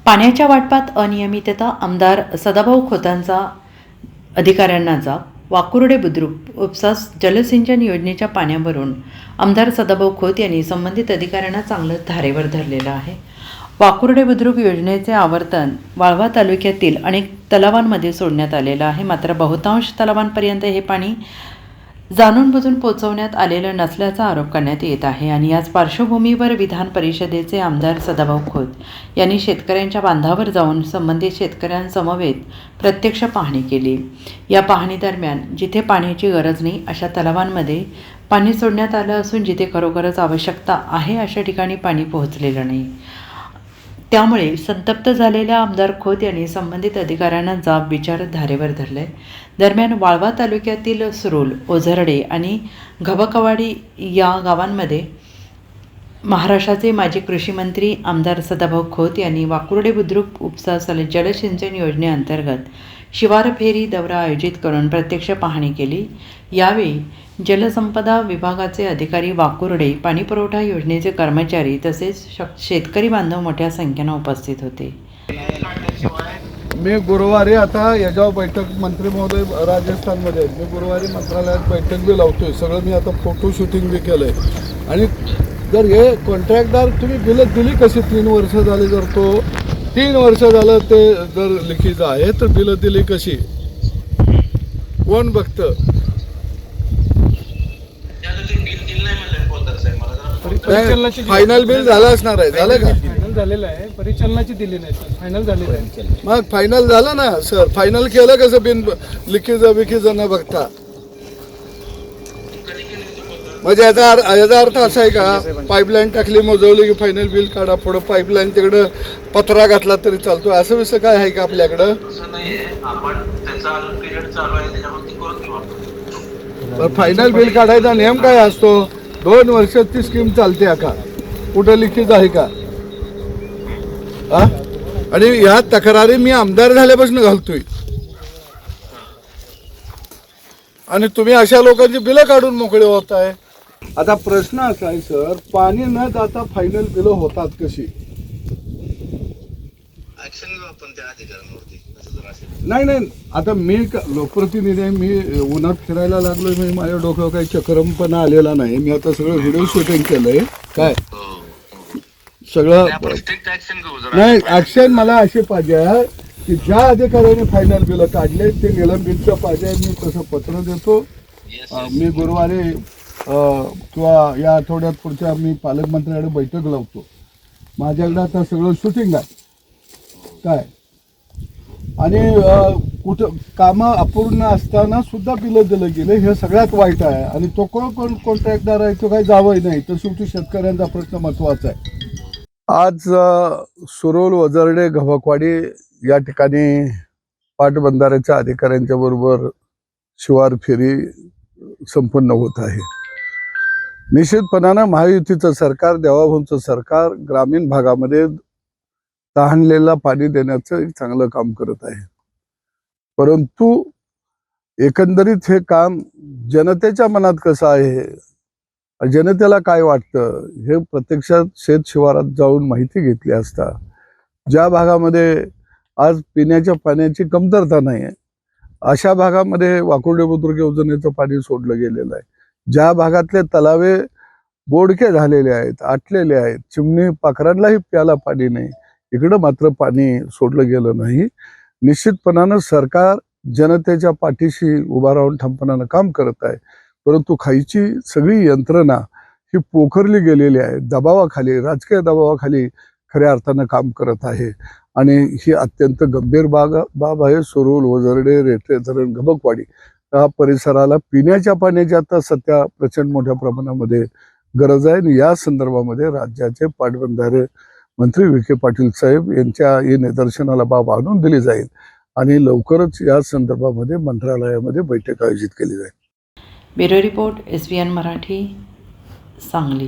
पाण्याच्या वाटपात अनियमितता, आमदार सदाभाऊ खोतांचा अधिकाऱ्यांना जाब. वाकुर्डे बुद्रुक उपसा जलसिंचन योजनेच्या पाण्यावरून आमदार सदाभाऊ खोत यांनी संबंधित अधिकाऱ्यांना चांगलंच धारेवर धरलेलं आहे. वाकुर्डे बुद्रुक योजनेचे आवर्तन वाळवा तालुक्यातील अनेक तलावांमध्ये सोडण्यात आलेलं आहे. मात्र बहुतांश तलावांपर्यंत हे पाणी जाणून बुजून पोचवण्यात आलेलं नसल्याचा आरोप करण्यात येत आहे. आणि याच पार्श्वभूमीवर विधान परिषदेचे आमदार सदाभाऊ खोत यांनी शेतकऱ्यांच्या बांधावर जाऊन संबंधित शेतकऱ्यांसमवेत प्रत्यक्ष पाहणी केली. या पाहणीदरम्यान जिथे पाण्याची गरज नाही अशा तलावांमध्ये पाणी सोडण्यात आलं असून जिथे खरोखरच आवश्यकता आहे अशा ठिकाणी पाणी पोहोचलेलं नाही. त्यामुळे संतप्त झालेल्या आमदार खोत यांनी संबंधित अधिकाऱ्यांना जाब विचारत धारेवर धरले. दरम्यान वाळवा तालुक्यातील सुरोल, ओझरडे आणि घबकवाडी या गावांमध्ये महाराष्ट्राचे माजी कृषी मंत्री आमदार सदाभाऊ खोत यांनी वाकुर्डे बुद्रुक उपसा जलसिंचन योजनेअंतर्गत शिवार फेरी दौरा आयोजित करून प्रत्यक्ष पाहणी केली. यावेळी जलसंपदा विभागाचे अधिकारी, वाकुर्डे पाणीपुरवठा योजनेचे कर्मचारी तसेच शेतकरी बांधव मोठ्या संख्येने उपस्थित होते. मी गुरुवारी आता याच्यावर बैठक मंत्री महोदय राजस्थानमध्ये आहेत. मी गुरुवारी मंत्रालयात बैठक बी लावतोय. सगळं मी आता फोटो शूटिंग बी केलं आहे. आणि जर हे कॉन्ट्रॅक्टदार तुम्ही बिलं दिली कशी 3 वर्ष झाली, जर तो 3 वर्ष झालं ते जर लिखीचं आहे तर बिलं दिली कशी, कोण बघतं? फायनल बिल झालं असणार आहे. झालं का? फायनल झालेलं आहे. परिचालनाची दिली नाही सर, फायनल झालेलं आहे. मग फायनल झालं ना सर. फायनल केलं कसं बिन लिखीचं न बघता? म्हणजे याचा अर्थ असा आहे का, पाईपलाईन टाकली, मोजवली की फायनल बिल काढा, पुढं पाईपलाईन तिकडं पत्रा घातला तरी चालतो, असं विषय काय आहे का आपल्याकडं? फायनल बिल काढायचा नियम काय असतो? 2 वर्षात ती स्कीम चालते का? कुठं लिखित आहे का? आणि ह्या तक्रारी मी आमदार झाल्यापासून घालतोय. आणि तुम्ही अशा लोकांची बिलं काढून मोकळे होत आहे. आता प्रश्न असा आहे सर, पाणी न जाता फायनल बिलं होतात कशी? नाही, आता मी लोकप्रतिनिधी आहे. मी उन्हात फिरायला लागलोय. मी माझ्या डोक्यावर काही चक्रमपणा आलेला नाही. मी आता सगळं व्हिडिओ शूटिंग केलंय. काय सगळं नाही, ऍक्शन मला अशी पाहिजे की ज्या अधिकाऱ्याने फायनल बिलं काढले ते निलंबितचं पाहिजे. मी तसं पत्र देतो. मी गुरुवारी किंवा या आठवड्यात पुढच्या मी पालकमंत्र्याकडे बैठक लावतो. माझ्याकडे आता सगळं शूटिंग आहे. काय आणि कुठं कामं अपूर्ण असताना सुद्धा बिलं दिलं गेलं, हे सगळ्यात वाईट आहे. आणि तो कोण कॉन्ट्रॅक्टदार आहे तो काही जावंही नाही, तर शेवटी शेतकऱ्यांचा प्रश्न महत्त्वाचा आहे. आज सुरोल, वजर्डे, घबकवाडी या ठिकाणी पाटबंधाऱ्याच्या अधिकाऱ्यांच्या बरोबर शिवार फेरी संपन्न होत आहे. निश्चितपणानं महायुतीचं सरकार, देवाभाऊंचं सरकार ग्रामीण भागामध्ये तहानलेला पाणी देण्याचं एक चांगलं काम करत आहे. परंतु एकंदरीत हे काम जनतेच्या मनात कसं आहे, जनतेला काय वाटतं, हे प्रत्यक्षात शेत शिवारात जाऊन माहिती घेतली असता ज्या भागामध्ये आज पिण्याच्या पाण्याची कमतरता नाही आहे अशा भागामध्ये वाकुर्डे बुद्रुक योजनेचं पाणी सोडलं गेलेलं आहे. ज्या भागातले तलावे बोडके झालेले आहेत, आटलेले आहेत, चिमणी पाखरांनाही प्याला पाणी नाही, इकडं मात्र पाणी सोडलं गेलं नाही. निश्चितपणानं सरकार जनतेच्या पाठीशी उभा राहून ठामपणानं काम करत आहे. परंतु खाईची सगळी यंत्रणा ही पोखरली गेलेली आहे. दबावाखाली, राजकीय दबावाखाली खऱ्या अर्थानं काम करत आहे. आणि ही अत्यंत गंभीर बाब आहे. सुरोल, वजर्डे, रेठे धरण, घबकवाडी या परिसराला पिण्याच्या पाण्याची आता सध्या प्रचंड मोठ्या प्रमाणामध्ये गरज आहे. आणि या संदर्भामध्ये राज्याचे पाटबंधारे मंत्री विखे पाटील साहेब यांच्या या निदर्शनाला बाब आणून दिली जाईल आणि लवकरच या संदर्भामध्ये मंत्रालयामध्ये बैठक आयोजित केली जाईल. Bureau report, SBN Marathi, Sangli.